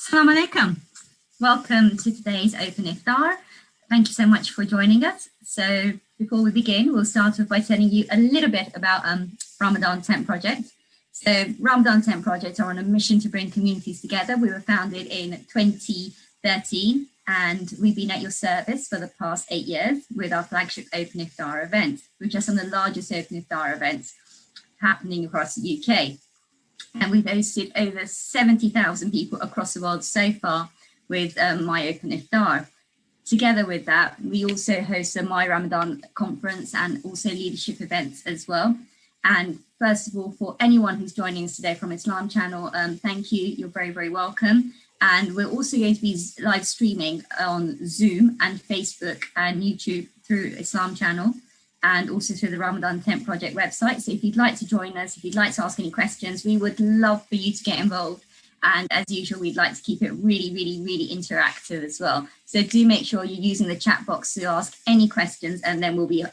Assalamu alaikum. Welcome to today's Open Iftar. Thank you so much for joining us. So before we begin, we'll start off by telling you a little bit about Ramadan Tent Project. So Ramadan Tent Project are on a mission to bring communities together. We were founded in 2013 and we've been at your service for the past 8 years with our flagship Open Iftar event, which are some of the largest Open Iftar events happening across the UK. And we've hosted over 70,000 people across the world so far with My Open Iftar. Together with that, we also host a My Ramadan conference and also leadership events as well. And first of all, for anyone who's joining us today from Islam Channel, thank you. You're very, very welcome. And we're also going to be live streaming on Zoom and Facebook and YouTube through Islam Channel, and also through the Ramadan Tent Project website. So if you'd like to join us, if you'd like to ask any questions, we would love for you to get involved. And as usual, we'd like to keep it really, really, really interactive as well. So do make sure you're using the chat box to ask any questions, and then we'll be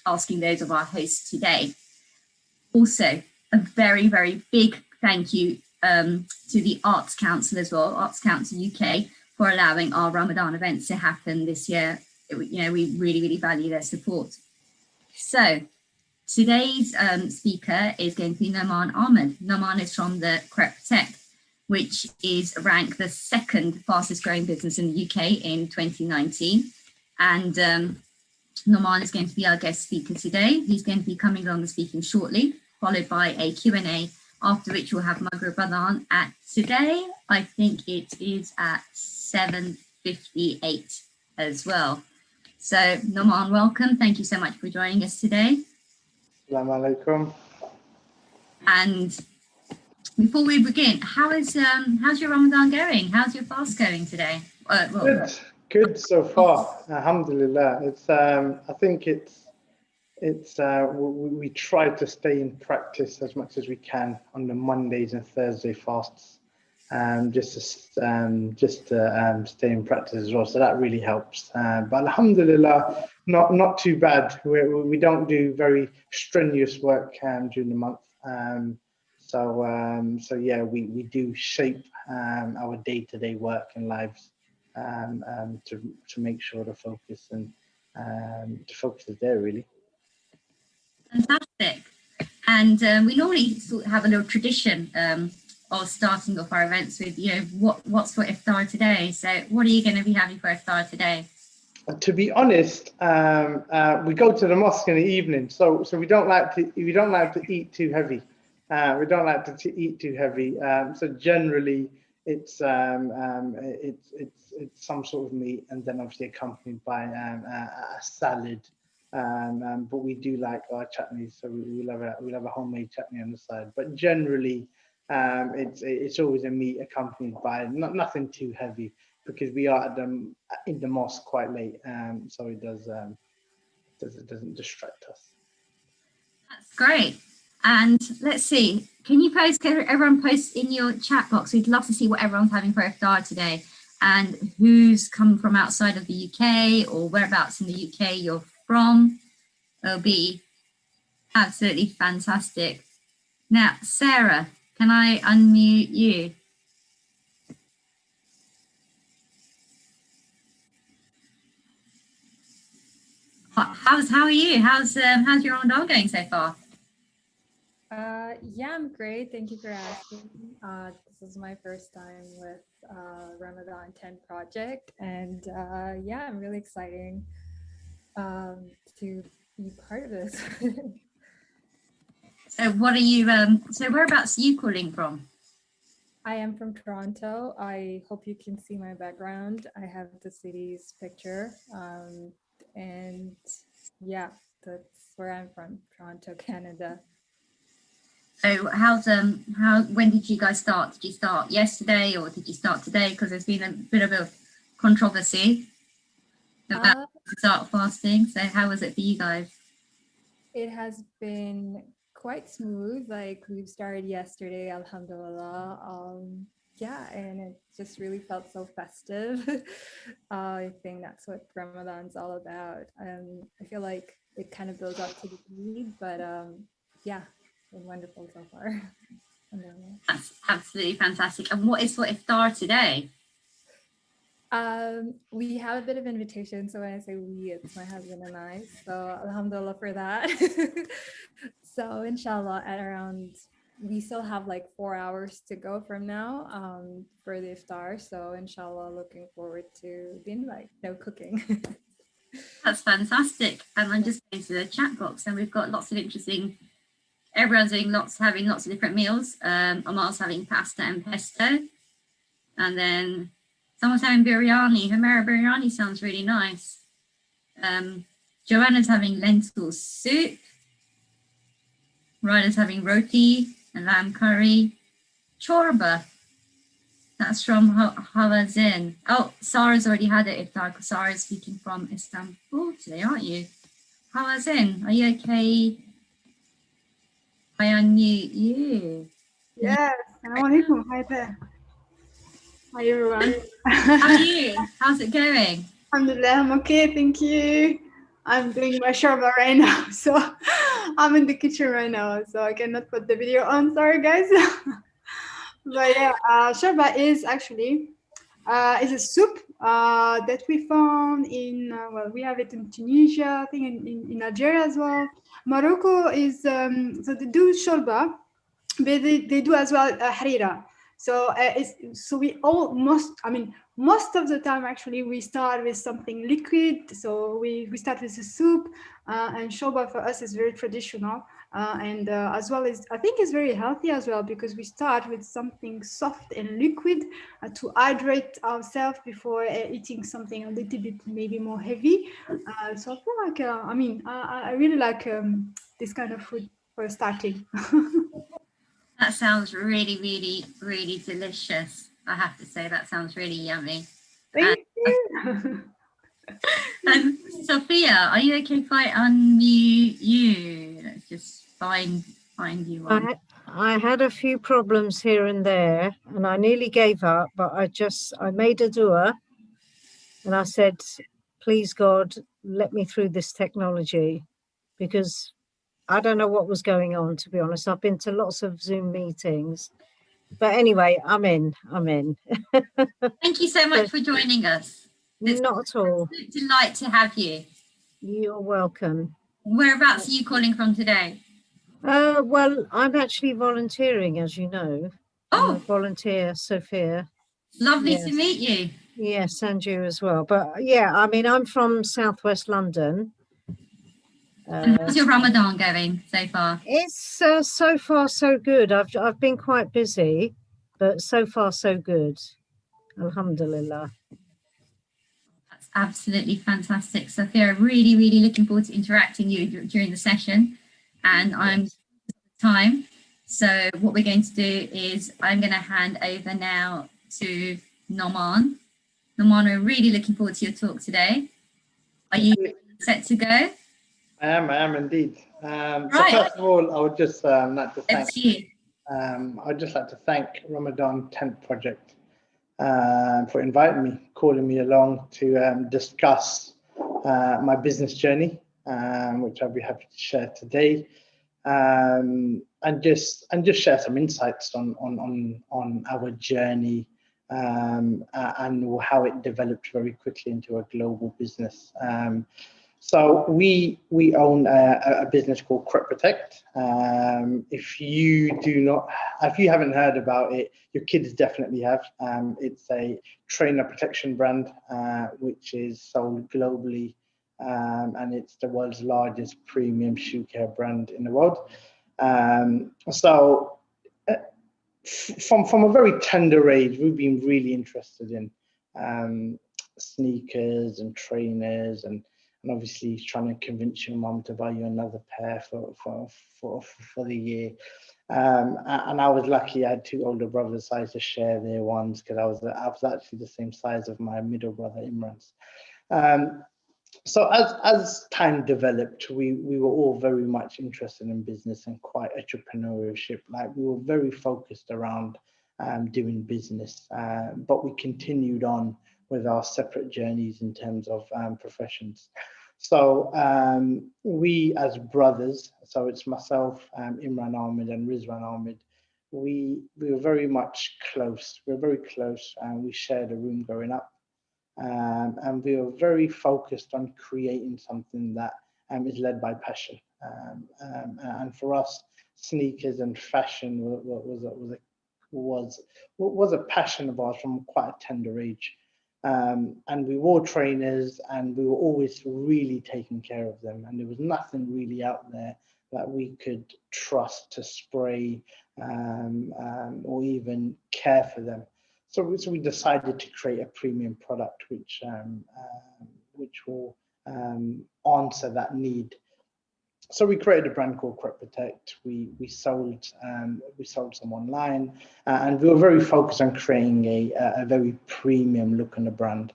asking those of our hosts today. Also, a very, very big thank you to the Arts Council as well, Arts Council UK, for allowing our Ramadan events to happen this year. You know, we really, really value their support. So today's speaker is going to be Nohman Ahmed. Nohman is from the Crep Tech, which is ranked the second fastest growing business in the UK in 2019. And Nohman is going to be our guest speaker today. He's going to be coming along and speaking shortly, followed by a Q&A, after which we'll have Maghrib Adhan at today. I think it is at 7:58 as well. So Nohman, welcome. Thank you so much for joining us today. Assalamu alaikum. And before we begin, how's your Ramadan going? How's your fast going today? Good so far. Alhamdulillah. It's I think we try to stay in practice as much as we can on the Mondays and Thursday fasts, just to stay in practice as well. So that really helps. But Alhamdulillah, not too bad. We don't do very strenuous work during the month. So yeah, we do shape our day-to-day work and lives to make sure the focus is there really. Fantastic. And we normally sort of have a little tradition of starting off our events with, you know, what's for iftar today. So what are you going to be having for iftar today? To be honest, we go to the mosque in the evening, so we don't like to eat too heavy. We don't like to eat too heavy. So generally, it's some sort of meat, and then obviously accompanied by a salad. But we do like our chutneys, so we'll have a homemade chutney on the side. But generally, it's always a meat accompanied by nothing too heavy, because we are in the mosque quite late, so it doesn't distract us. That's great. And let's see, can everyone post in your chat box? We'd love to see what everyone's having for iftar today, and who's come from outside of the UK or whereabouts in the UK you're from. It'll be absolutely fantastic. Now, Sarah, can I unmute you? How are you? How's your Ramadan going so far? Yeah, I'm great. Thank you for asking. This is my first time with Ramadan Tent Project, and yeah, I'm really excited to be part of this. So what are you, so whereabouts are you calling from? I am from Toronto. I hope you can see my background. I have the city's picture, and yeah, that's where I'm from, Toronto, Canada. So when did you guys start? Did you start yesterday or did you start today? Because there's been a bit of a controversy about start fasting. So how was it for you guys? It has been quite smooth. Like, we've started yesterday, alhamdulillah. Yeah, and it just really felt so festive. I think that's what Ramadan's all about. I feel like it kind of builds up to the Eid, but yeah, it's been wonderful so far. That's absolutely fantastic. And what is for iftar today? We have a bit of invitation, so when I say we, it's my husband and I. So alhamdulillah for that. So inshallah, at around, we still have like 4 hours to go from now for the iftar. So inshallah, looking forward to the invite. No cooking. That's fantastic. And I'm just going to the chat box, and we've got lots of interesting. Everyone's doing having lots of different meals. Amal's having pasta and pesto, and then someone's having biryani. Humera biryani sounds really nice. Joanna's having lentil soup. Ryder's having roti and lamb curry. Chorba. That's from Hawazin. Oh, Sarah's already had it. If Sarah's speaking from Istanbul today, aren't you? Hawazin, are you okay? I unmute you. Yes. Assalamu alaikum. Hi there. Hi everyone. How are you? How's it going? Alhamdulillah, I'm okay, thank you. I'm doing my shawarma right now, so I'm in the kitchen right now, so I cannot put the video on. Sorry, guys. But yeah, shawarma is actually is a soup that we found in well, we have it in Tunisia, I think in Algeria as well. Morocco is so they do shorba, but they do as well harira. So we most of the time actually we start with something liquid. So we start with a soup, and shorba for us is very traditional, and as well as I think it's very healthy as well, because we start with something soft and liquid to hydrate ourselves before eating something a little bit maybe more heavy. So I feel like I really like this kind of food for starting. That sounds really, really, really delicious. I have to say, that sounds really yummy. Thank you. Sophia, are you okay if I unmute you? Let's just find you one. I had a few problems here and there, and I nearly gave up, but I made a dua, and I said, please God, let me through this technology, because I don't know what was going on, to be honest. I've been to lots of Zoom meetings, but anyway, I'm in. Thank you so much for joining us. It's not at all. a delight to have you. You're welcome. Whereabouts are you calling from today? Well, I'm actually volunteering, as you know. I'm a volunteer, Sophia. Lovely to meet you. Yes, and you as well. But yeah, I mean, I'm from Southwest London. And how's your Ramadan going so far? It's so far so good. I've been quite busy, but so far so good. Alhamdulillah. That's absolutely fantastic, Sophia. Really, really looking forward to interacting with you during the session, and I'm time. So what we're going to do is I'm going to hand over now to Nohman. Nohman, we're really looking forward to your talk today. Are you set to go? I am indeed. Right. So first of all, I would just like to thank. It's you. I'd just like to thank Ramadan Tent Project for inviting me, calling me along to discuss my business journey, which I'll be happy to share today, and just share some insights on our journey and how it developed very quickly into a global business. So we own a business called Crep. If you haven't heard about it, your kids definitely have. It's a trainer protection brand which is sold globally, and it's the world's largest premium shoe care brand in the world. So from a very tender age, we've been really interested in sneakers and trainers, and obviously trying to convince your mum to buy you another pair for the year. And I was lucky. I had two older brothers, so I had to share their ones, because I was actually the same size of my middle brother Imran's. So as time developed, we were all very much interested in business and quite entrepreneurship. Like, we were very focused around doing business, but we continued on with our separate journeys in terms of professions. So we as brothers, so it's myself, Imran Ahmed and Rizwan Ahmed, we were very much close. We were very close, and we shared a room growing up. and we were very focused on creating something that is led by passion. And for us, sneakers and fashion was a passion of ours from quite a tender age. And we wore trainers, and we were always really taking care of them, and there was nothing really out there that we could trust to spray or even care for them. So we decided to create a premium product which will answer that need. So we created a brand called Crep Protect. We sold some online, and we were very focused on creating a very premium look on the brand.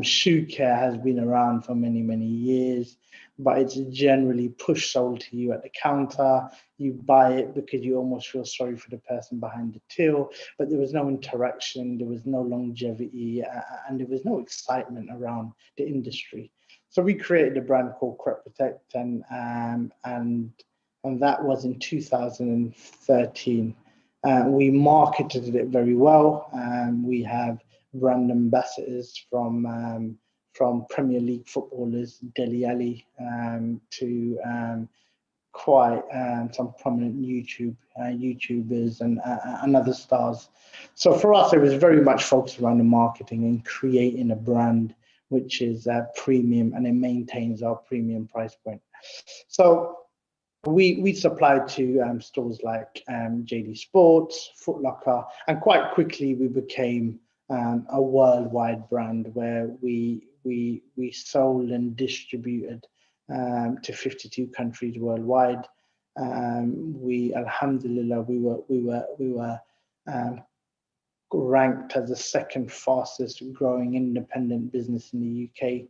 Shoe care has been around for many years, but it's generally push sold to you at the counter. You buy it because you almost feel sorry for the person behind the till, but there was no interaction, there was no longevity, and there was no excitement around the industry. So we created a brand called Crep Protect, and that was in 2013. We marketed it very well. We have brand ambassadors from Premier League footballers, Dele Alli, to quite some prominent YouTubers and other stars. So for us, it was very much focused around the marketing and creating a brand which is premium, and it maintains our premium price point. So we supplied to stores like JD Sports, Foot Locker, and quite quickly we became a worldwide brand where we sold and distributed to 52 countries worldwide. Alhamdulillah, we were ranked as the second fastest growing independent business in the UK.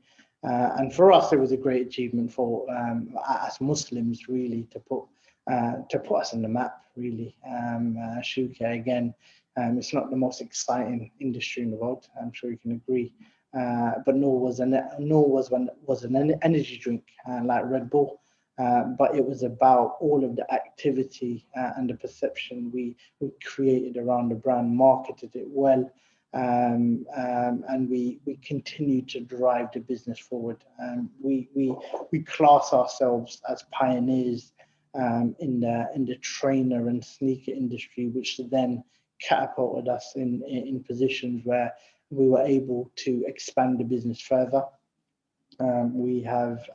And for us, it was a great achievement for as Muslims, really, to put us on the map, really. Shoe care, again, it's not the most exciting industry in the world, I'm sure you can agree. But nor was an energy drink like Red Bull. But it was about all of the activity and the perception we created around the brand, marketed it well, and we continued to drive the business forward. We class ourselves as pioneers in the trainer and sneaker industry, which then catapulted us in positions where we were able to expand the business further. We have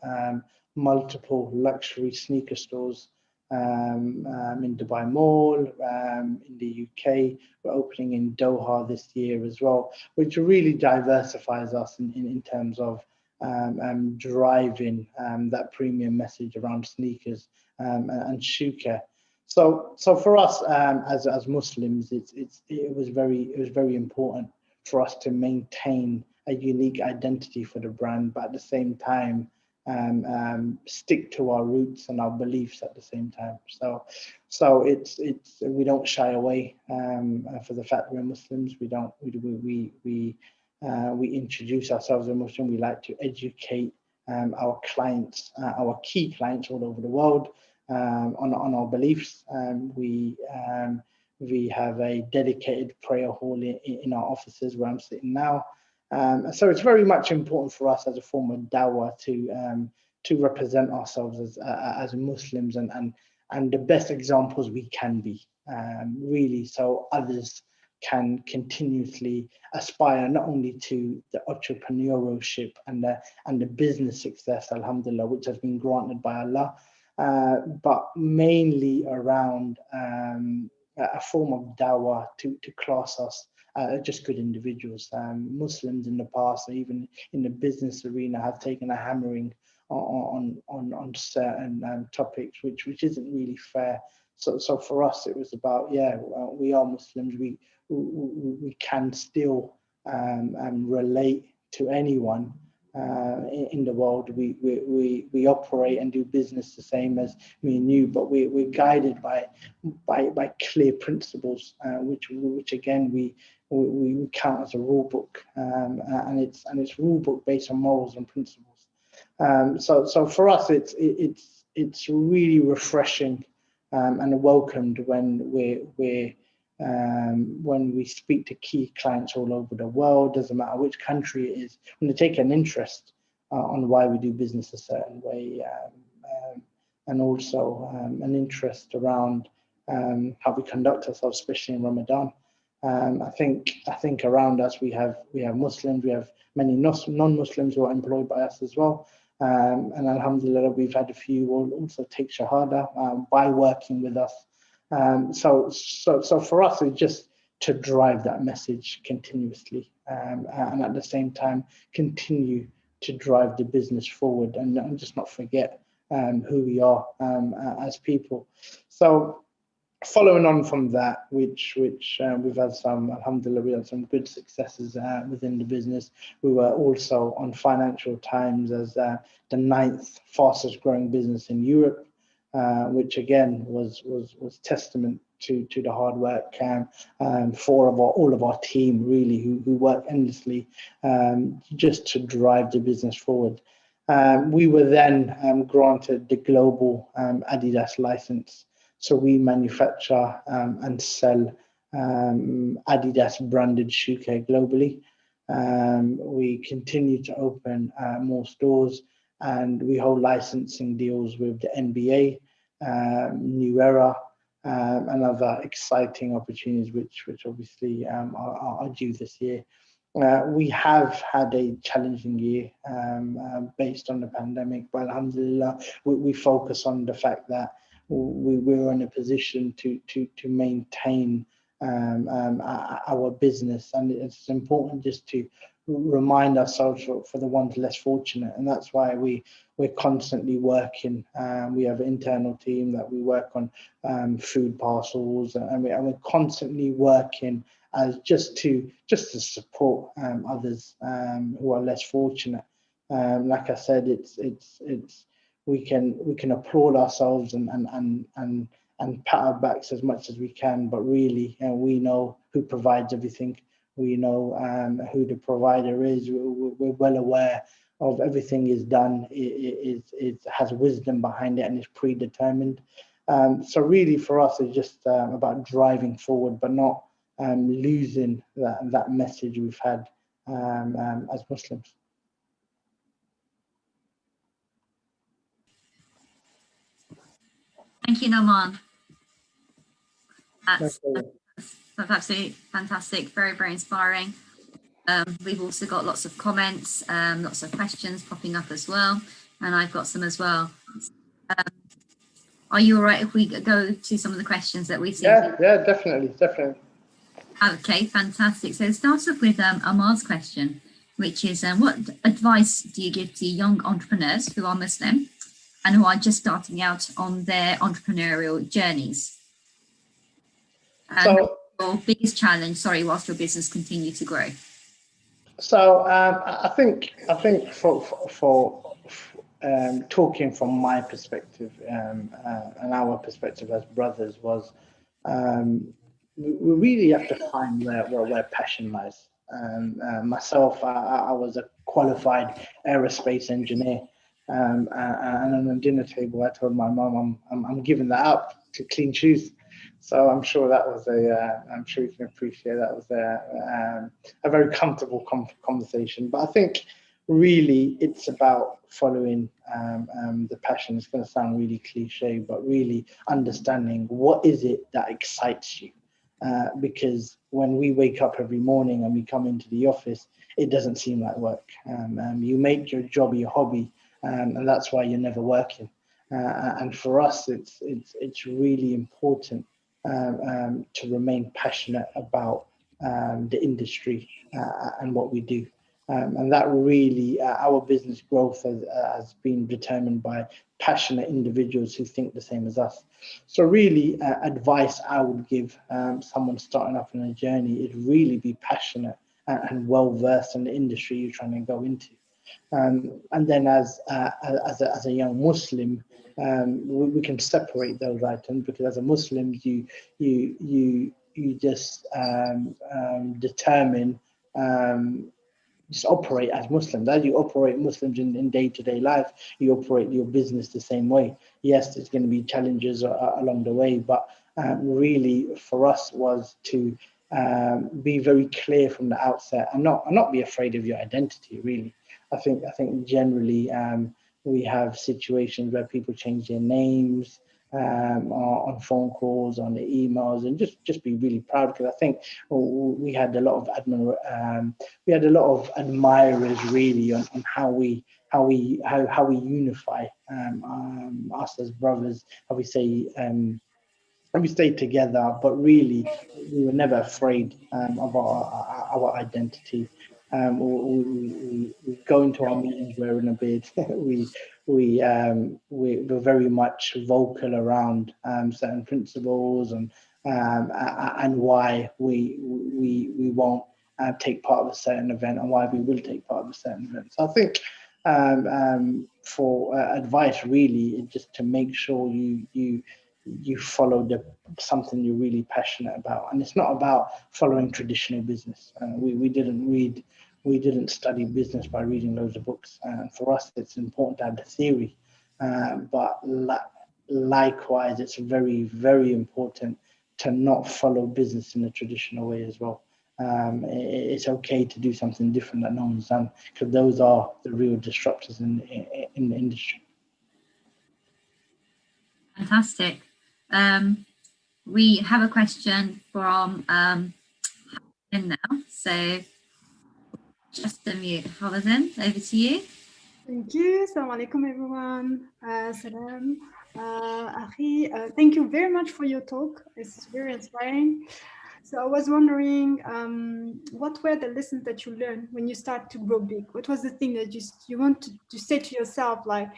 multiple luxury sneaker stores in Dubai Mall, in the UK. We're opening in Doha this year as well, which really diversifies us in terms of driving that premium message around sneakers and shoe care. So for us as Muslims, it was very important for us to maintain a unique identity for the brand, but at the same time stick to our roots and our beliefs at the same time. So it's we don't shy away for the fact we're Muslims. We introduce ourselves as Muslim. We like to educate our clients, our key clients all over the world, on our beliefs. We have a dedicated prayer hall in our offices where I'm sitting now. So it's very much important for us as a form of dawah to represent ourselves as Muslims and the best examples we can be, really, so others can continuously aspire not only to the entrepreneurship and the business success, alhamdulillah, which has been granted by Allah, but mainly around a form of dawah to class us just good individuals. Muslims in the past, or even in the business arena, have taken a hammering on certain topics, which isn't really fair. So for us, it was about, we are Muslims. We can still relate to anyone in the world. We operate and do business the same as me and you, but we're guided by clear principles, which again we count as a rule book, and it's rule book based on morals and principles. So for us, it's really refreshing and welcomed when we're when we speak to key clients all over the world, doesn't matter which country it is, when they take an interest on why we do business a certain way, and also an interest around how we conduct ourselves, especially in Ramadan. I think around us we have Muslims, we have many non-Muslims who are employed by us as well, and alhamdulillah we've had a few also take shahada by working with us. So for us it's just to drive that message continuously, and at the same time continue to drive the business forward, and just not forget who we are as people. So following on from that, which we've had some, alhamdulillah, we had some good successes within the business. We were also on Financial Times as the 9th fastest growing business in Europe, which again was testament to the hard work for all of our team really, who work endlessly just to drive the business forward. We were then granted the global Adidas license. So we manufacture and sell Adidas branded shoe care globally. We continue to open more stores, and we hold licensing deals with the NBA, New Era, and other exciting opportunities which obviously are due this year. We have had a challenging year based on the pandemic, but alhamdulillah we focus on the fact that we're in a position to maintain our business, and it's important just to remind ourselves for the ones less fortunate, and that's why we're constantly working. We have an internal team that we work on food parcels, and we're constantly working as just to support others who are less fortunate. Like I said, it's we can applaud ourselves and pat our backs as much as we can, but really we know who provides everything. We know who the provider is. We're well aware of everything is done. It has wisdom behind it and is predetermined. So really for us it's just about driving forward, but not losing that message we've had as Muslims. Thank you, Nohman. That's absolutely fantastic. Very, very inspiring. We've also got lots of comments, lots of questions popping up as well, and I've got some as well. Are you all right if we go to some of the questions that we see? Yeah, definitely. Okay, fantastic. So it starts off with Ahmad's question, which is what advice do you give to young entrepreneurs who are Muslim and who are just starting out on their entrepreneurial journeys? And your biggest challenge, whilst your business continues to grow? So I think for talking from my perspective and our perspective as brothers was we really have to find where passion lies. Myself, I was a qualified aerospace engineer. And on the dinner table, I told my mom I'm giving that up to clean shoes. So I'm sure that was I'm sure you can appreciate that was a very comfortable conversation. But I think really it's about following the passion. It's going to sound really cliche, but really understanding what is it that excites you. Because when we wake up every morning and we come into the office, it doesn't seem like work. You make your job your hobby. And that's why you're never working. And for us, it's really important to remain passionate about the industry and what we do. And that really, our business growth has been determined by passionate individuals who think the same as us. So really, advice I would give someone starting up on a journey is really be passionate and well-versed in the industry you're trying to go into. And then as a young Muslim, we can separate those items, because as a Muslim you just determine just operate as Muslims. As you operate Muslims in day-to-day life, you operate your business the same way. Yes, there's going to be challenges along the way, but really for us was to be very clear from the outset and not be afraid of your identity. Really, I think generally we have situations where people change their names on phone calls, on the emails, and just be really proud, because I think we had a lot of admirers really on how we unify us as brothers, how we say. And we stayed together, but really we were never afraid of our identity. We go into our meetings wearing a beard. We're very much vocal around certain principles and why we won't take part of a certain event and why we will take part of a certain event. So I think for advice, really, just to make sure you follow something you're really passionate about, and it's not about following traditional business. We didn't study business by reading loads of books. For us, it's important to have the theory, but likewise, it's very, very important to not follow business in a traditional way as well. It's okay to do something different that no one's done, because those are the real disruptors in the industry. Fantastic. We have a question from in now. So just unmute Hafizin, over to you. Thank you. Assalamu alaikum, everyone. Salam. Akhi, thank you very much for your talk. It's very inspiring. So I was wondering, what were the lessons that you learned when you start to grow big? What was the thing that you want to say to yourself, like,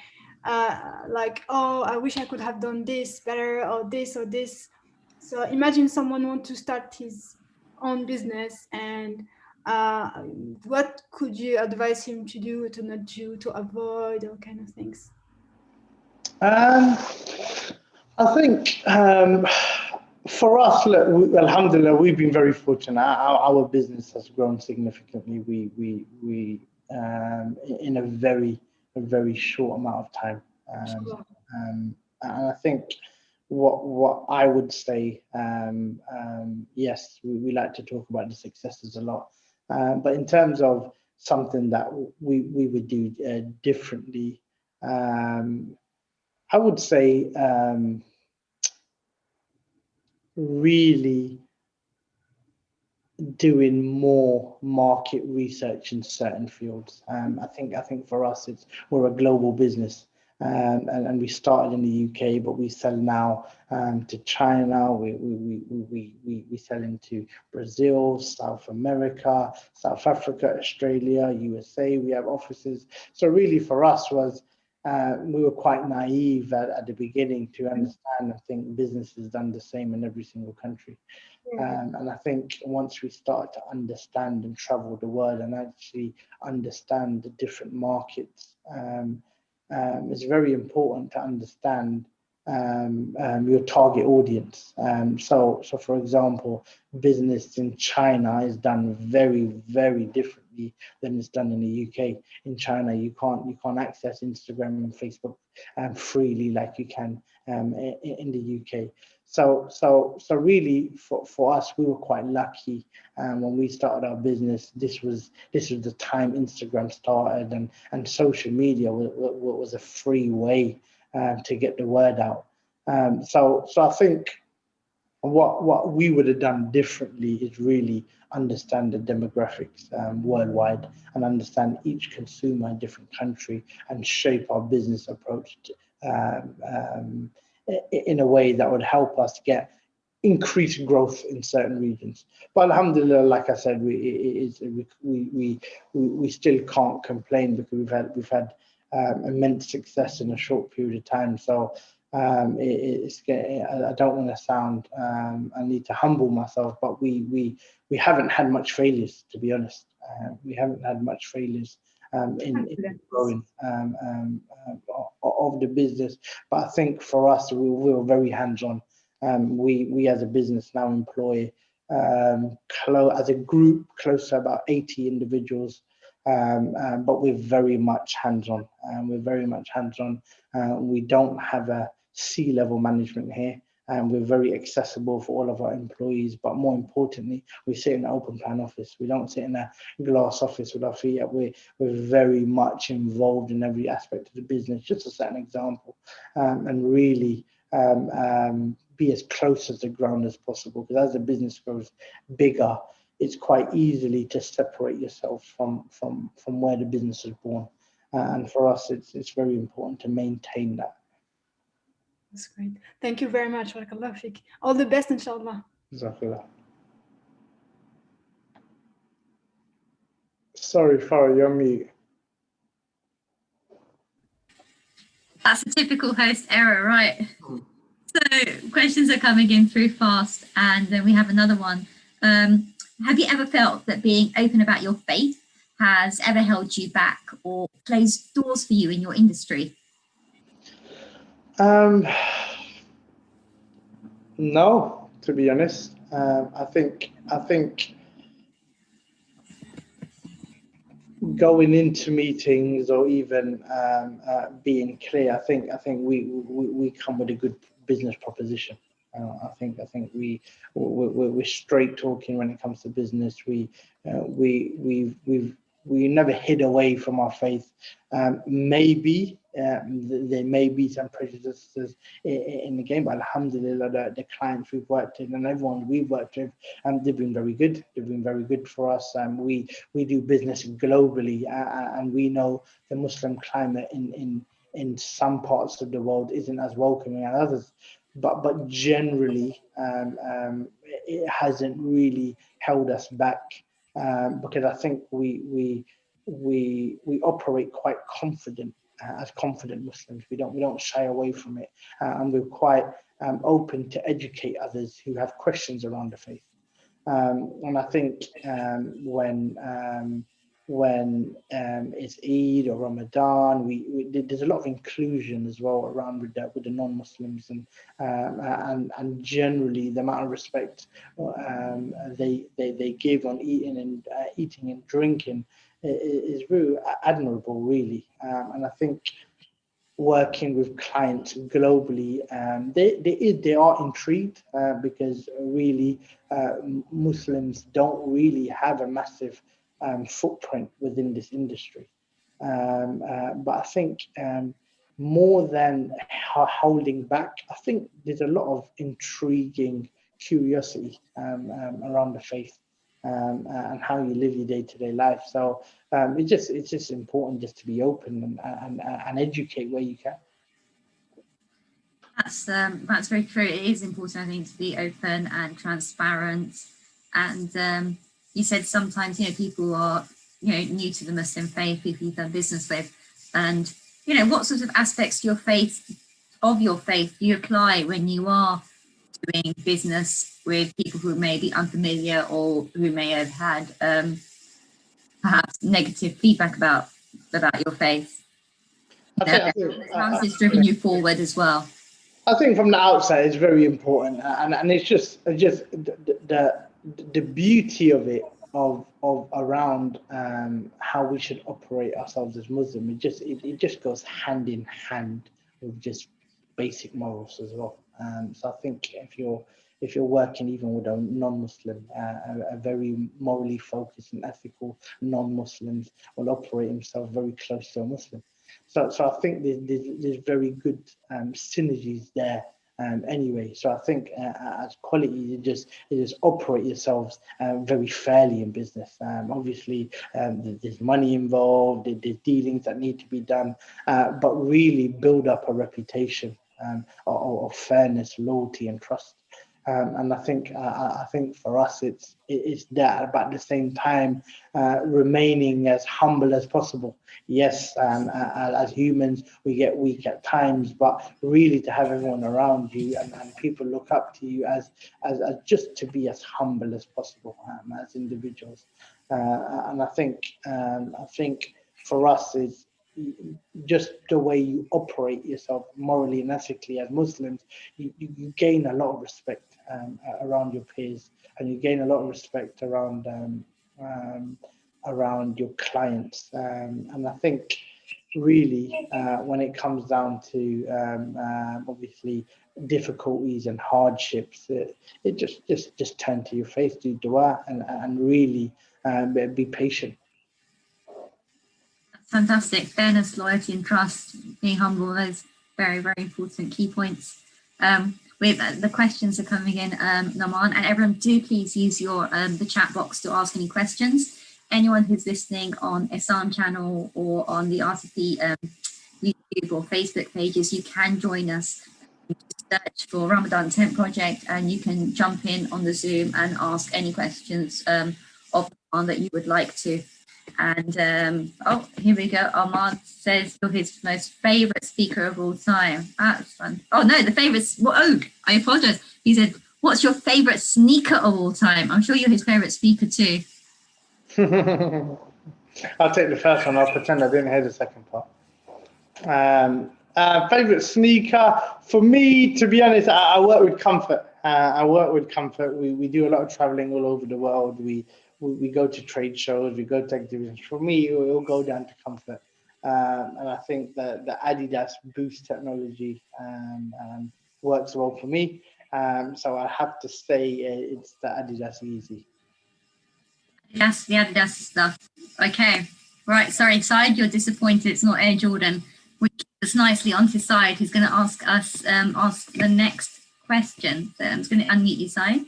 oh, I wish I could have done this better, or this or this. So imagine someone wants to start his own business, and what could you advise him to do, to not do, to avoid, all kind of things? I think for us, look, alhamdulillah, we've been very fortunate. Our business has grown significantly. We in a very short amount of time. And I think what I would say, yes, we like to talk about the successes a lot, but in terms of something that we would do differently, I would say really doing more market research in certain fields. I think for us, we're a global business, and we started in the UK, but we sell now to China. We sell into Brazil, South America, South Africa, Australia, USA. We have offices. So really, for us was we were quite naive at the beginning to understand. I think business is done the same in every single country. And I think once we start to understand and travel the world and actually understand the different markets, it's very important to understand your target audience. So for example, business in China is done very, very differently than it's done in the UK. In China, you can't access Instagram and Facebook freely like you can in the UK. So really, for us, we were quite lucky when we started our business. This was the time Instagram started, and social media was a free way to get the word out. So I think what we would have done differently is really understand the demographics worldwide and understand each consumer in a different country and shape our business approach in a way that would help us get increased growth in certain regions. But alhamdulillah, like I said, we still can't complain because we've had immense success in a short period of time. So I don't want to sound, I need to humble myself, but we haven't had much failures, to be honest. We haven't had much failures in growing of the business. But I think for us, we were very hands-on. We as a business now employ as a group close to about 80 individuals. But we're very much hands-on. We don't have a C-level management here. and we're very accessible for all of our employees. But more importantly, we sit in an open plan office. We don't sit in a glass office with our feet up. We're very much involved in every aspect of the business, just to set an example, and really be as close as the ground as possible. Because as the business grows bigger, it's quite easily to separate yourself from where the business is born. And for us, it's very important to maintain that. That's great. Thank you very much. Barakallah fik. All the best, inshallah. Jazakallah. Sorry, Farah, you're mute. That's a typical host error, right? So questions are coming in through fast, and then we have another one. Have you ever felt that being open about your faith has ever held you back or closed doors for you in your industry? No, to be honest. I think going into meetings or even being clear, I think we come with a good business proposition. I think we're straight talking when it comes to business. We never hid away from our faith. Maybe there may be some prejudices in the game, but alhamdulillah, the clients we've worked with and everyone we've worked with, they've been very good. They've been very good for us. We do business globally, and we know the Muslim climate in some parts of the world isn't as welcoming as others. But generally, it hasn't really held us back, because I think we operate quite confident as confident Muslims. We don't shy away from it, and we're quite open to educate others who have questions around the faith. And I think when it's Eid or Ramadan, there's a lot of inclusion as well around with the non-Muslims, and generally the amount of respect they give on eating and drinking is very admirable, really. And I think working with clients globally, they are intrigued, because really Muslims don't really have a massive footprint within this industry. But I think more than holding back, I think there's a lot of intriguing curiosity around the faith, and how you live your day-to-day life. So it's just important just to be open and educate where you can. That's very true. It is important, I think, to be open and transparent. And you said sometimes, people are, new to the Muslim faith, people you've done business with, and what sort of aspects of your faith do you apply when you are doing business with people who may be unfamiliar or who may have had perhaps negative feedback about your faith? How has this driven you forward as well? I think from the outside it's very important, and it's just the beauty of it, of around how we should operate ourselves as Muslim. It just goes hand in hand with just basic morals as well. So I think if you're working even with a non-Muslim, a very morally focused and ethical non-Muslims will operate himself very close to a Muslim. So I think there's very good synergies there. Anyway, so I think as quality, you just operate yourselves very fairly in business. Obviously, there's money involved, there's dealings that need to be done, but really build up a reputation of fairness, loyalty, and trust. And I think for us it's that, but at the same time remaining as humble as possible. Yes, as humans we get weak at times, but really to have everyone around you and people look up to you as just to be as humble as possible as individuals. And I think for us is just the way you operate yourself morally and ethically as Muslims, you gain a lot of respect around your peers, and you gain a lot of respect around your clients. And I think really, when it comes down to obviously difficulties and hardships, it just turn to your faith, do dua, and really be patient. Fantastic. Fairness, loyalty, and trust. Being humble. Those very, very important key points. With the questions are coming in, Nohman, and everyone, do please use your the chat box to ask any questions. Anyone who's listening on Ihsan channel or on the RTP YouTube or Facebook pages, you can join us. Search for Ramadan Tent Project, and you can jump in on the Zoom and ask any questions of on that you would like to. And oh, here we go. Ahmed says you're his most favorite speaker of all time. That's fun. Oh no, the favorite. Well, oh, I apologize. He said, "What's your favorite sneaker of all time?" I'm sure you're his favorite speaker too. I'll take the first one. I'll pretend I didn't hear the second part. Favorite sneaker for me, to be honest, I work with Comfort. I work with Comfort. We do a lot of traveling all over the world. We go to trade shows, we go to exhibitions. For me, it will go down to Comfort. And I think that the Adidas Boost technology works well for me. So I have to say it's the Adidas Easy. Yes, the Adidas stuff. Okay, right. Sorry, Syed, you're disappointed. It's not Air Jordan, which is nicely onto Syed, who's going to ask us ask the next question. So I'm just going to unmute you, Syed.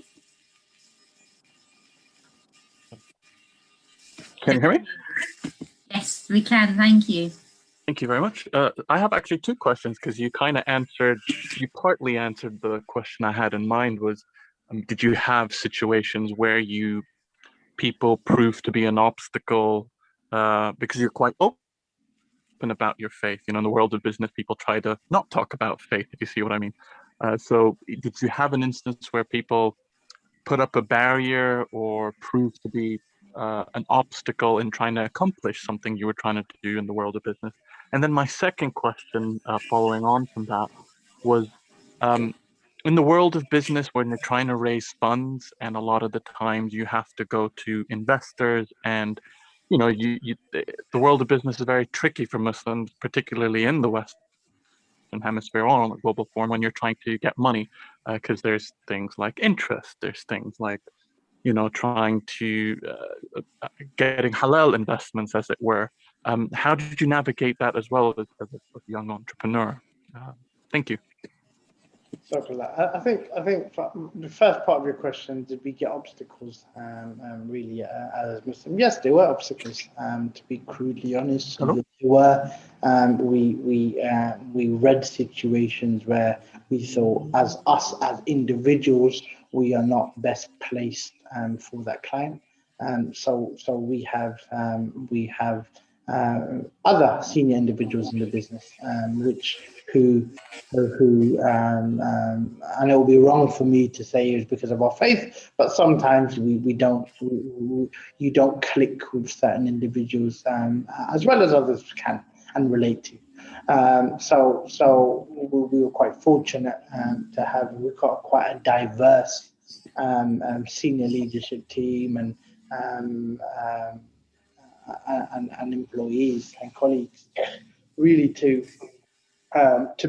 Can you hear me? Yes, we can. Thank you. Thank you very much. I have actually two questions, because you kind of answered, you partly answered the question I had in mind was, did you have situations where people prove to be an obstacle because you're quite open about your faith? You know, in the world of business, people try to not talk about faith, if you see what I mean. So did you have an instance where people put up a barrier or prove to be an obstacle in trying to accomplish something you were trying to do in the world of business? And then my second question, following on from that, was in the world of business, when you're trying to raise funds, and a lot of the times you have to go to investors, and you know, the world of business is very tricky for Muslims, particularly in the Western Hemisphere or on a global forum, when you're trying to get money, because there's things like interest, there's things like, you know, trying to getting halal investments, as it were. How did you navigate that as well as a young entrepreneur? Thank you. I think the first part of your question, did we get obstacles really as Muslims? Yes, there were obstacles. To be crudely honest, there were. We read situations where we thought, as individuals, we are not best placed for that client. So we have other senior individuals in the business, who and it will be wrong for me to say it's because of our faith, but sometimes you don't click with certain individuals as well as others can and relate to. So we were quite fortunate we've got quite a diverse senior leadership team and employees and colleagues, really to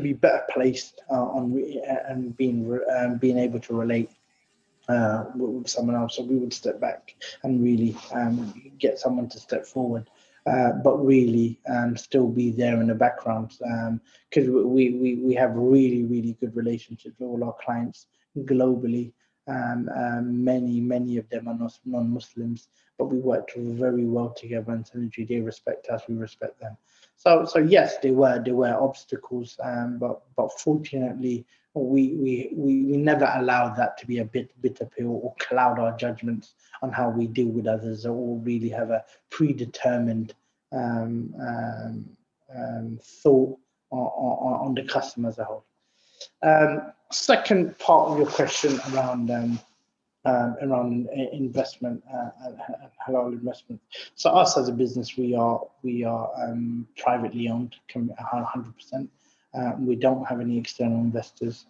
be better placed and being able to relate with someone else. So we would step back and really get someone to step forward, but really still be there in the background, because we have really good relationships with all our clients globally. Many of them are non-Muslims, but we work very well together, and synergy. They respect us, we respect them. So yes, there were obstacles, but fortunately we never allowed that to be a bitter pill or cloud our judgments on how we deal with others, or really have a predetermined thought on the customer as a whole. Second part of your question around investment and halal investment. So us as a business, we are privately owned, 100%. We don't have any external investors.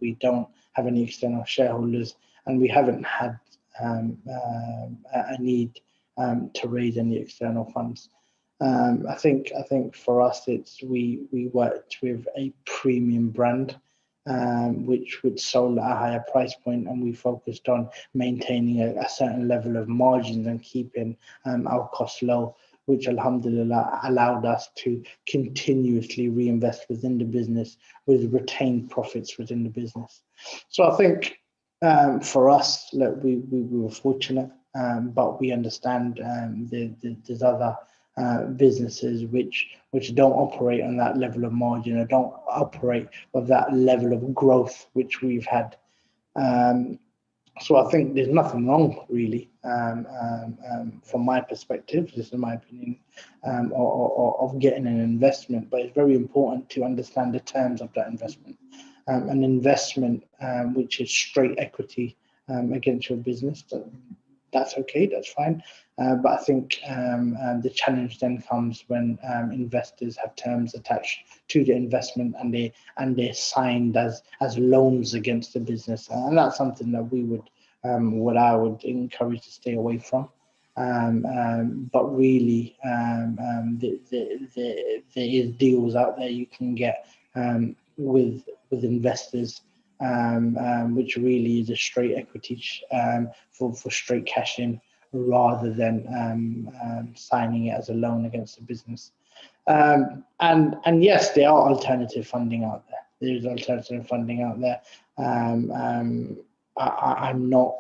We don't have any external shareholders, and we haven't had a need to raise any external funds. I think for us, we worked with a premium brand, which sold at a higher price point, and we focused on maintaining a certain level of margins and keeping our costs low, which alhamdulillah allowed us to continuously reinvest within the business with retained profits within the business. So I think for us, look, we were fortunate, but we understand there's other businesses which don't operate on that level of margin or don't operate with that level of growth which we've had. So I think there's nothing wrong really from my perspective, this is my opinion, of getting an investment, but it's very important to understand the terms of that investment. An investment which is straight equity against your business, that's okay, that's fine. But I think the challenge then comes when investors have terms attached to the investment and they're signed as loans against the business, and that's something that we would, what I would encourage to stay away from. But really, there is deals out there you can get with investors, which really is a straight equity for straight cash in, rather than signing it as a loan against the business. And yes, there are alternative funding out there. There is alternative funding out there. I'm not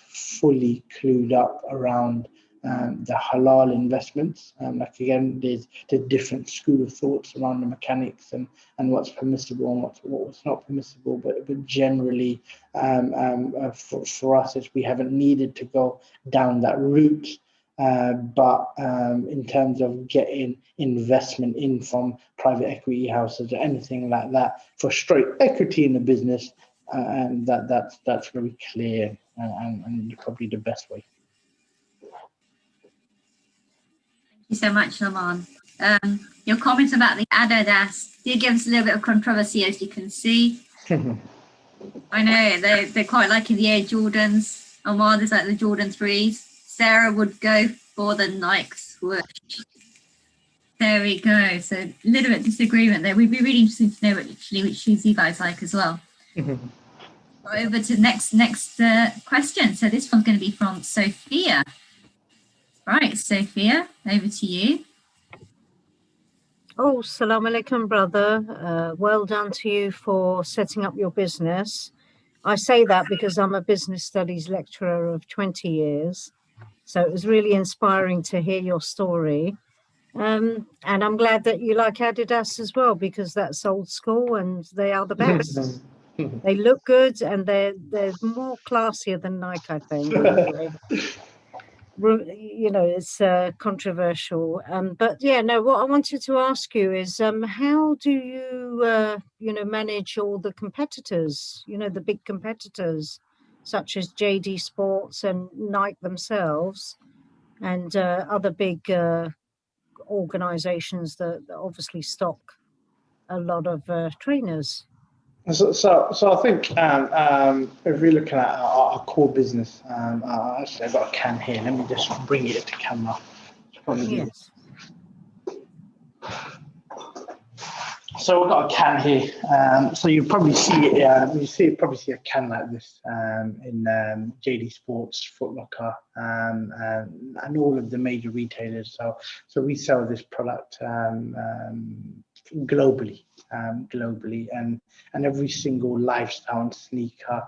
fully clued up around the halal investments. Like again, there's the different school of thoughts around the mechanics and what's permissible and what's not permissible. But generally, for us, we haven't needed to go down that route. But in terms of getting investment in from private equity houses or anything like that for straight equity in the business, and that's very clear and probably the best way. Thank you so much, Nohman. Your comments about the ADEN did give us a little bit of controversy, as you can see. I know they're quite liking the Air Jordans. Omar, there's like the Jordan 3s. Sarah would go for the Nike swoosh. There we go. So a little bit of disagreement there. We'd be really interested to know which shoes you guys like as well. Over to next question. So this one's going to be from Sophia. Right, Sophia, over to you. Oh, salam alaikum, brother. Well done to you for setting up your business. I say that because I'm a business studies lecturer of 20 years. So it was really inspiring to hear your story. And I'm glad that you like Adidas as well, because that's old school and they are the best. They look good and they're more classier than Nike, I think. You know, it's controversial. But yeah, no, what I wanted to ask you is how do you, manage all the competitors, the big competitors, such as JD Sports and Nike themselves and other big organizations that obviously stock a lot of trainers? So I think if we're looking at our core business, actually I've got a can here. Let me just bring it to camera. Yes. So we've got a can here. So you probably see it. Probably see a can like this in JD Sports, Foot Locker, and all of the major retailers. So we sell this product globally, and every single lifestyle and sneaker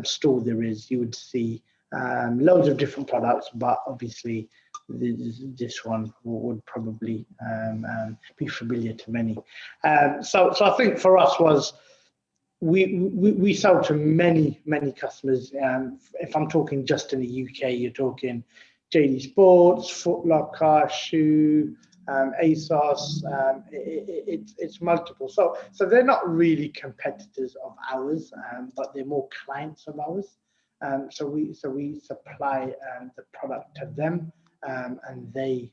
store there is, you would see loads of different products, but obviously this one would probably be familiar to many. So I think for us was we sell to many customers. If I'm talking just in the UK, you're talking JD Sports, Foot Locker, Shoe, ASOS, it's multiple. So they're not really competitors of ours, but they're more clients of ours. So we supply the product to them, and they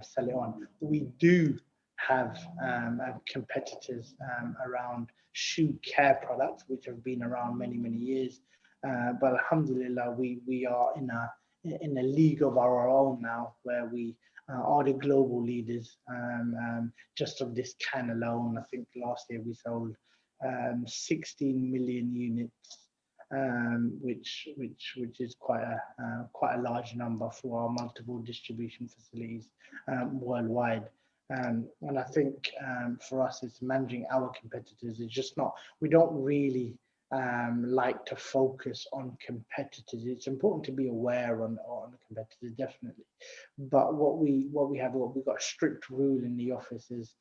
sell it on. We do have competitors around shoe care products, which have been around many years. But alhamdulillah, we are in a league of our own now, where we are the global leaders. Just of this can alone, I think last year we sold 16 million units, which is quite a large number for our multiple distribution facilities worldwide. And I think for us, it's managing our competitors. It's just not, we don't really like to focus on competitors. It's important to be aware on the competitors, definitely. But what we've got a strict rule in the office is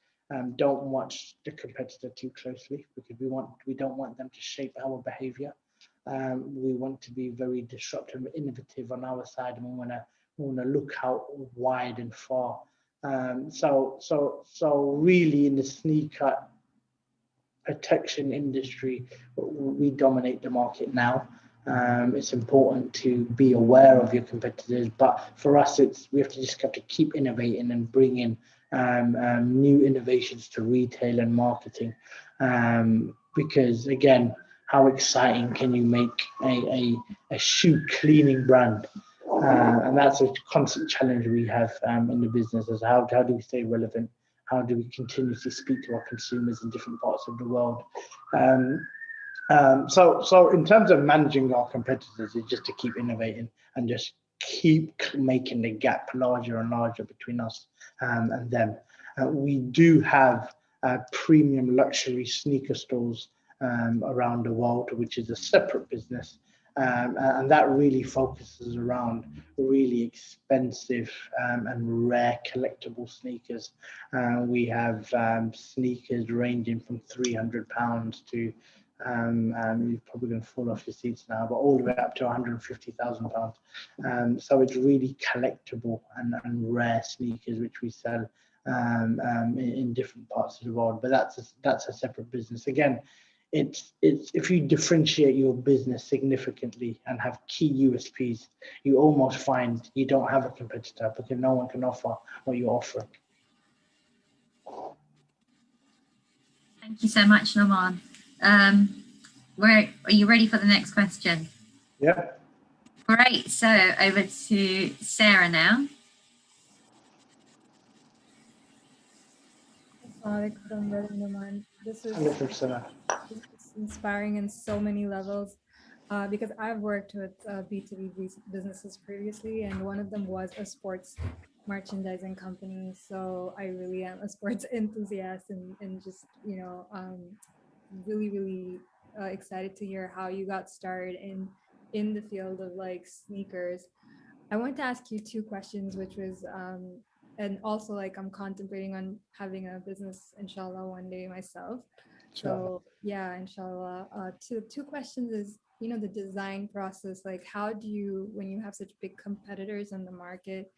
don't watch the competitor too closely, because we don't want them to shape our behavior. We want to be very disruptive and innovative on our side, and we want to look out wide and far. So really in the sneaker protection industry, we dominate the market now. It's important to be aware of your competitors, but for us, we have to keep innovating and bring in new innovations to retail and marketing. Because again, how exciting can you make a shoe cleaning brand? And that's a constant challenge we have in the business, is how do we stay relevant? How do we continuously speak to our consumers in different parts of the world? So in terms of managing our competitors, it's just to keep innovating and just keep making the gap larger and larger between us and them. We do have premium luxury sneaker stores around the world, which is a separate business. And that really focuses around really expensive and rare collectible sneakers. We have sneakers ranging from £300 to, you're probably going to fall off your seats now, but all the way up to £150,000. So it's really collectible and rare sneakers, which we sell in different parts of the world. But that's a separate business. Again, it's if you differentiate your business significantly and have key USPs, you almost find you don't have a competitor, because no one can offer what you're offering. Thank you so much, Nohman. Are you ready for the next question? Yeah. Great. So over to Sarah now. This is inspiring in so many levels, because I've worked with B2B businesses previously, and one of them was a sports merchandising company. So I really am a sports enthusiast, and just, really excited to hear how you got started in the field of like sneakers. I want to ask you two questions, which was and also, like, I'm contemplating on having a business, inshallah, one day myself. So yeah, inshallah. Two questions is, the design process. Like, how do you, when you have such big competitors on the market,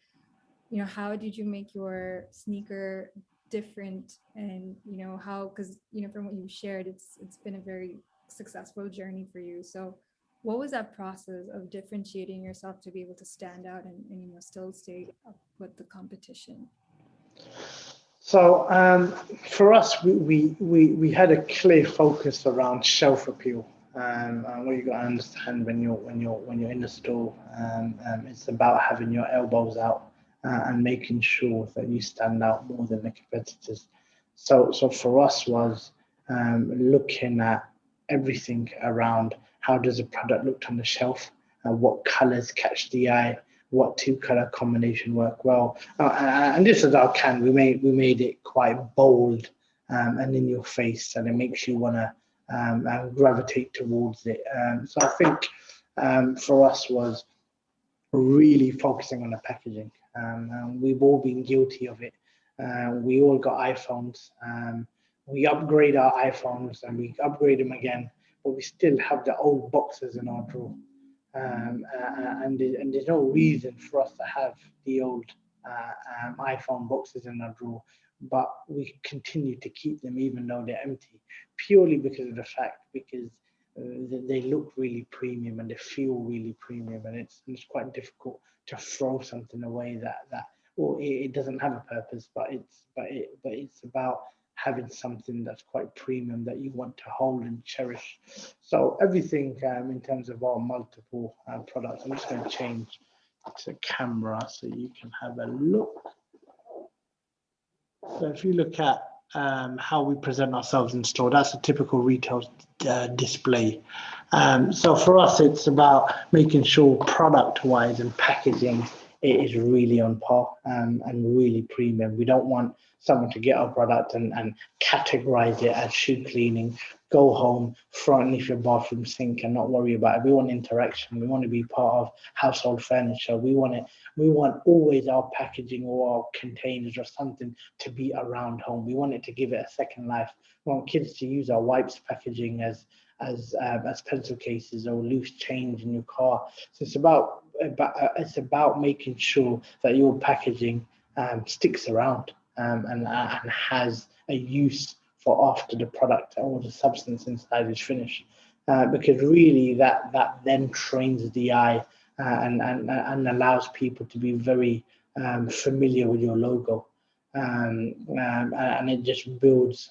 how did you make your sneaker different? And how, because from what you shared, it's been a very successful journey for you. So what was that process of differentiating yourself to be able to stand out and still stay up with the competition? So for us, we had a clear focus around shelf appeal. And what you got to understand when you're in the store, it's about having your elbows out and making sure that you stand out more than the competitors. So for us was looking at everything around how does a product look on the shelf, what colors catch the eye, what two color combination work well, and this is our can. We made it quite bold and in your face, and it makes you want to gravitate towards it. So I think for us was really focusing on the packaging. We've all been guilty of it. We all got iPhones. We upgrade our iPhones and we upgrade them again, but we still have the old boxes in our drawer. And there's no reason for us to have the old iPhone boxes in our drawer, but we continue to keep them even though they're empty, purely because of the fact, because they look really premium and they feel really premium, and it's quite difficult to throw something away that well, it doesn't have a purpose, but it's about having something that's quite premium that you want to hold and cherish. So everything in terms of our multiple products, I'm just going to change to camera so you can have a look. So if you look at how we present ourselves in store, that's a typical retail display. So for us, it's about making sure product-wise and packaging it is really on par and really premium. We don't want someone to get our product and categorize it as shoe cleaning, go home, throw it underneath your bathroom sink and not worry about it. We want interaction. We want to be part of household furniture. We want always our packaging or our containers or something to be around home. We want it to give it a second life. We want kids to use our wipes packaging as pencil cases or loose change in your car. So it's about making sure that your packaging sticks around and has a use for after the product or the substance inside is finished, because really that then trains the eye and allows people to be very familiar with your logo. And it just builds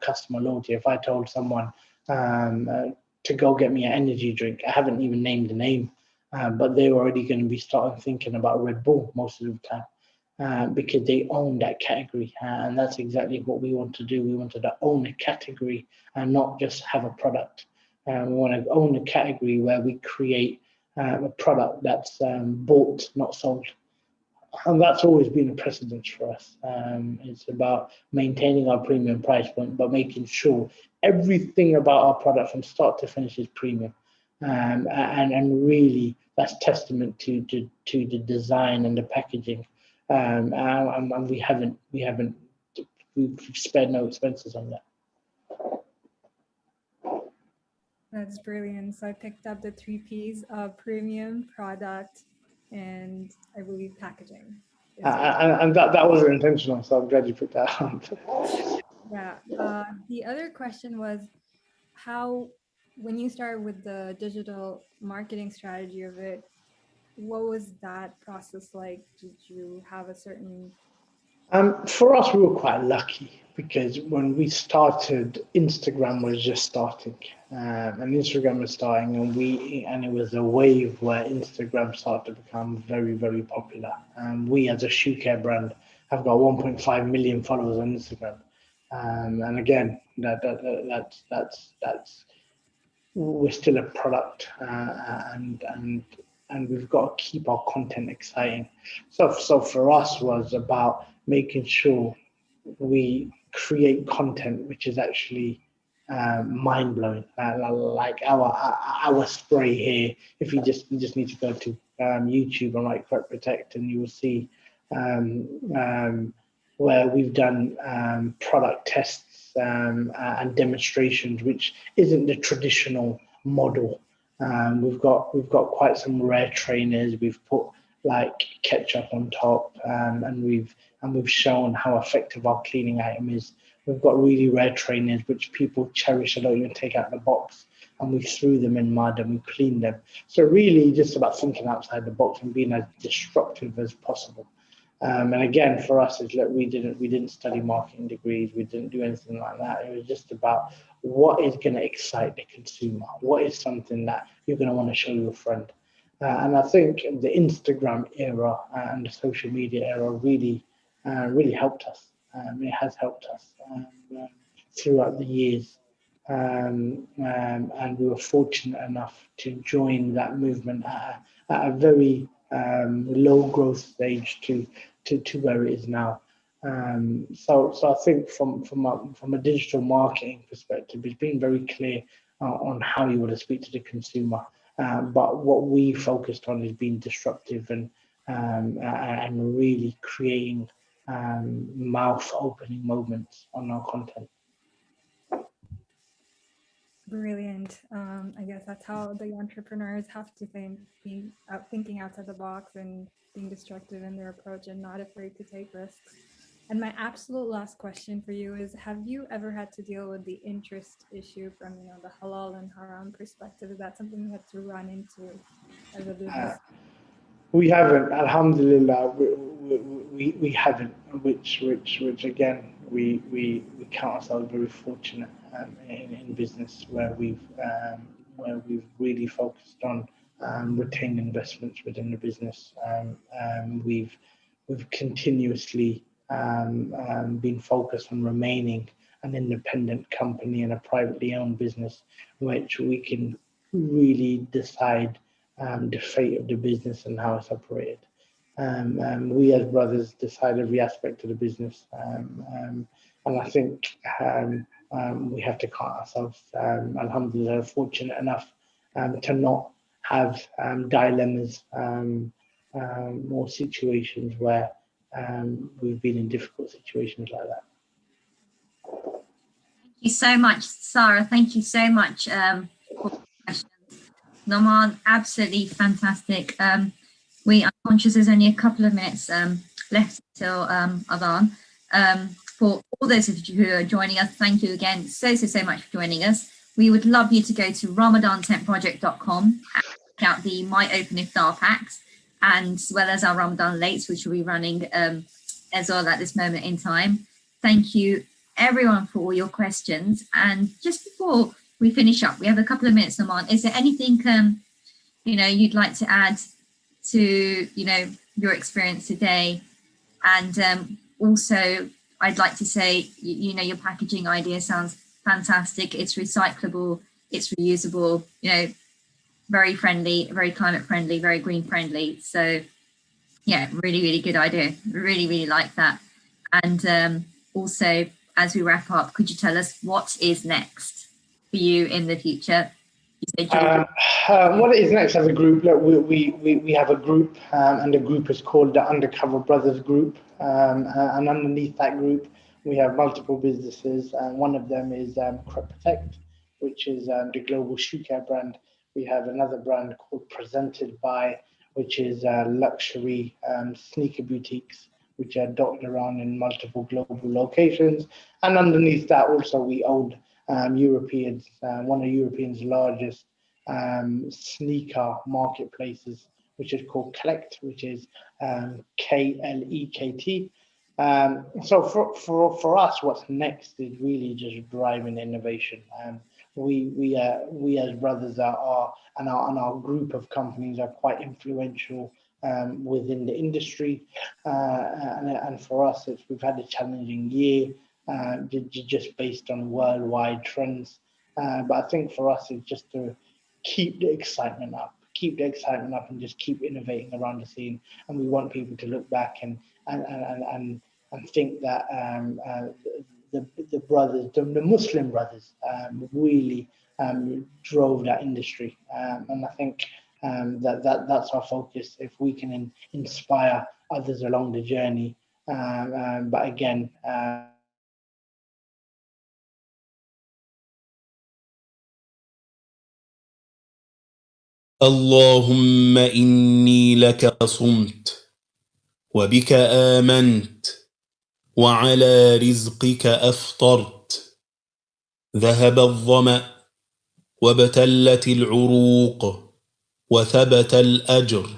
customer loyalty. If I told someone to go get me an energy drink, I haven't even named the name, but they're already going to be starting thinking about Red Bull most of the time, because they own that category. And that's exactly what we want to do. We wanted to own a category and not just have a product. We want to own a category where we create a product that's bought, not sold. And that's always been a precedent for us. It's about maintaining our premium price point, but making sure everything about our product from start to finish is premium. And really, that's testament to the design and the packaging. And we've spared no expenses on that. That's brilliant. So I picked up the 3 Ps of premium, product, and I believe packaging. And that wasn't intentional, so I'm glad you put that on. Yeah. The other question was how, when you started with the digital marketing strategy of it, what was that process like? Did you have a certain... For us, we were quite lucky because when we started, Instagram was just starting, and Instagram was starting, and it was a wave where Instagram started to become very, very popular. We, as a shoe care brand, have got 1.5 million followers on Instagram, and again, that's we're still a product, and we've got to keep our content exciting. So for us was about making sure we create content which is actually mind-blowing, like our spray here. If you just need to go to YouTube and write Crep Protect, and you will see where we've done product tests and demonstrations, which isn't the traditional model. We've got quite some rare trainers. We've put like ketchup on top, and we've shown how effective our cleaning item is. We've got really rare trainers which people cherish and don't even take out the box, and we threw them in mud and we cleaned them. So really just about thinking outside the box and being as disruptive as possible. And again, for us, is that we didn't study marketing degrees. We didn't do anything like that. It was just about what is going to excite the consumer. What is something that you're going to want to show your friend. And I think the Instagram era and the social media era really helped us. It has helped us throughout the years. And we were fortunate enough to join that movement at a very low growth stage to where it is now. So I think from a digital marketing perspective, it's been very clear on how you want to speak to the consumer. But what we focused on is being disruptive and really creating mouth-opening moments on our content. Brilliant. I guess that's how the entrepreneurs have to think, thinking outside the box and being destructive in their approach and not afraid to take risks. And my absolute last question for you is, have you ever had to deal with the interest issue from, the halal and haram perspective? Is that something you had to run into as a business? We haven't, alhamdulillah, we haven't, which again, we count ourselves very fortunate in business where we've really focused on retaining investments within the business. We've continuously been focused on remaining an independent company and a privately owned business, which we can really decide the fate of the business and how it's operated. We as brothers decide every aspect of the business, and I think we have to count ourselves, alhamdulillah, fortunate enough to not have dilemmas or situations where we've been in difficult situations like that. Thank you so much, Sarah. Thank you so much for the questions. Nohman, absolutely fantastic. We are conscious there's only a couple of minutes left till Adhan. For all those of you who are joining us, thank you again so much for joining us. We would love you to go to RamadanTentProject.com and check out the My Open Iftar packs, and as well as our Ramadan Lates, which will be running as well at this moment in time. Thank you everyone for all your questions. And just before we finish up, we have a couple of minutes, Nohman. Is there anything you'd like to add to your experience today? And also, I'd like to say, your packaging idea sounds fantastic. It's recyclable, it's reusable, very friendly, very climate friendly, very green friendly. So yeah, really good idea. Really like that. And also, as we wrap up, could you tell us what is next for you in the future? What is next as a group? Look, we have a group, and the group is called the Undercover Brothers Group. And underneath that group, we have multiple businesses. And one of them is Crep, which is the global shoe care brand. We have another brand called Presented By, which is luxury sneaker boutiques, which are dotted around in multiple global locations. And underneath that also we own Europeans, one of Europeans' largest sneaker marketplaces, which is called Collect, which is KLEKT. So for us, what's next is really just driving innovation. We as brothers are and our group of companies are quite influential within the industry, and for us, we've had a challenging year just based on worldwide trends. But I think for us, it's just to keep the excitement up, and just keep innovating around the scene. And we want people to look back and think that the brothers, the Muslim brothers, really drove that industry. And I think that's our focus. If we can inspire others along the journey, but again. اللهم إني لك صمت وبك آمنت وعلى رزقك أفطرت ذهب الظمأ وابتلت العروق وثبت الأجر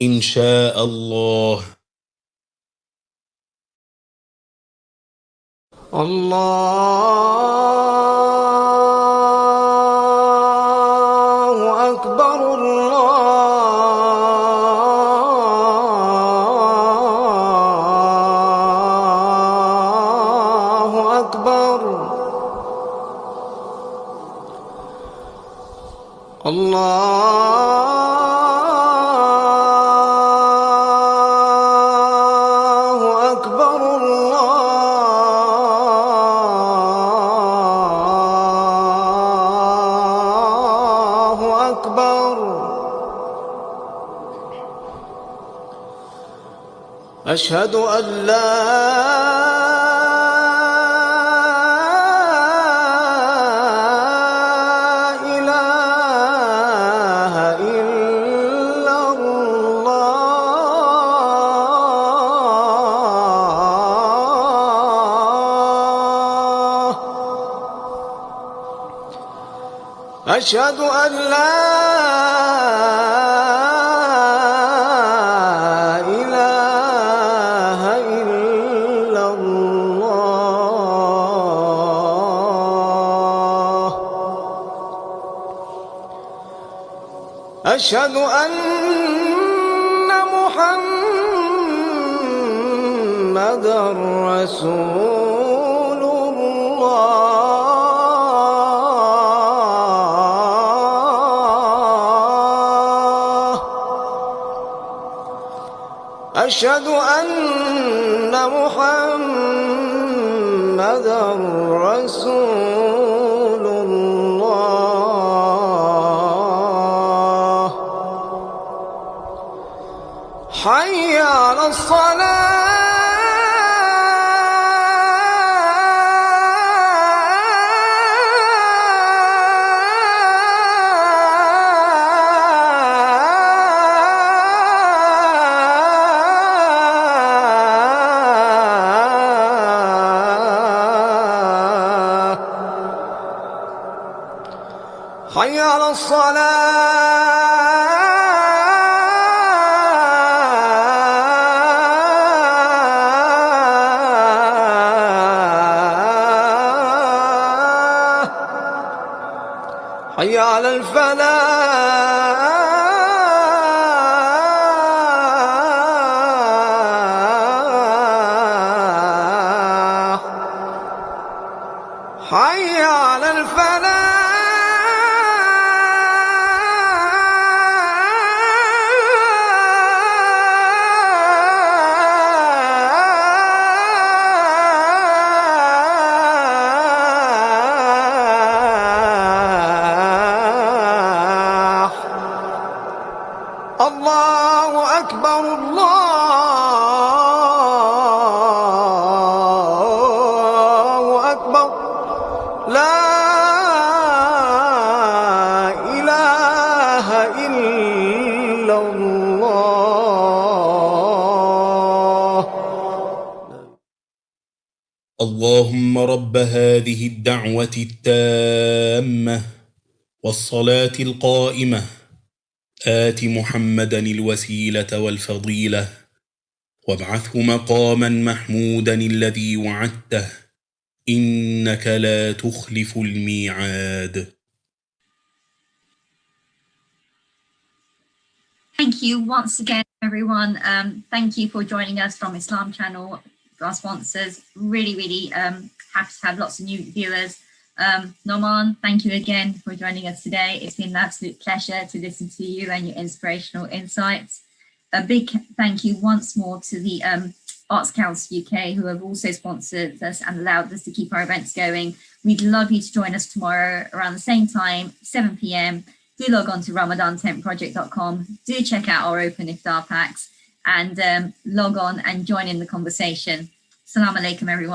إن شاء الله. الله أكبر الله أكبر الله أكبر الله أكبر. أشهد أن لا أشهد أن لا إله إلا الله. أشهد أن محمدًا رسول الله أشهد أن محمدا رسول الله حي على الصلاة حي على الصلاة حي على الفلاح حي على الفلاح الله أكبر الله أكبر لا إله إلا الله اللهم رب هذه الدعوة التامة والصلاة القائمة آت محمدا الوسيلة والفضيلة وابعثه مقاما محمودا الذي وعدته إنك لا تخلف الميعاد. Thank you once again, everyone. Thank you for joining us from Islam Channel, for our sponsors. Really happy to have lots of new viewers. Nohman, thank you again for joining us today. It's been an absolute pleasure to listen to you and your inspirational insights. A big thank you once more to the Arts Council UK, who have also sponsored us and allowed us to keep our events going. We'd love you to join us tomorrow around the same time, 7 p.m. Do log on to RamadanTentProject.com. Do check out our open iftar packs and log on and join in the conversation. Assalamu alaikum, everyone.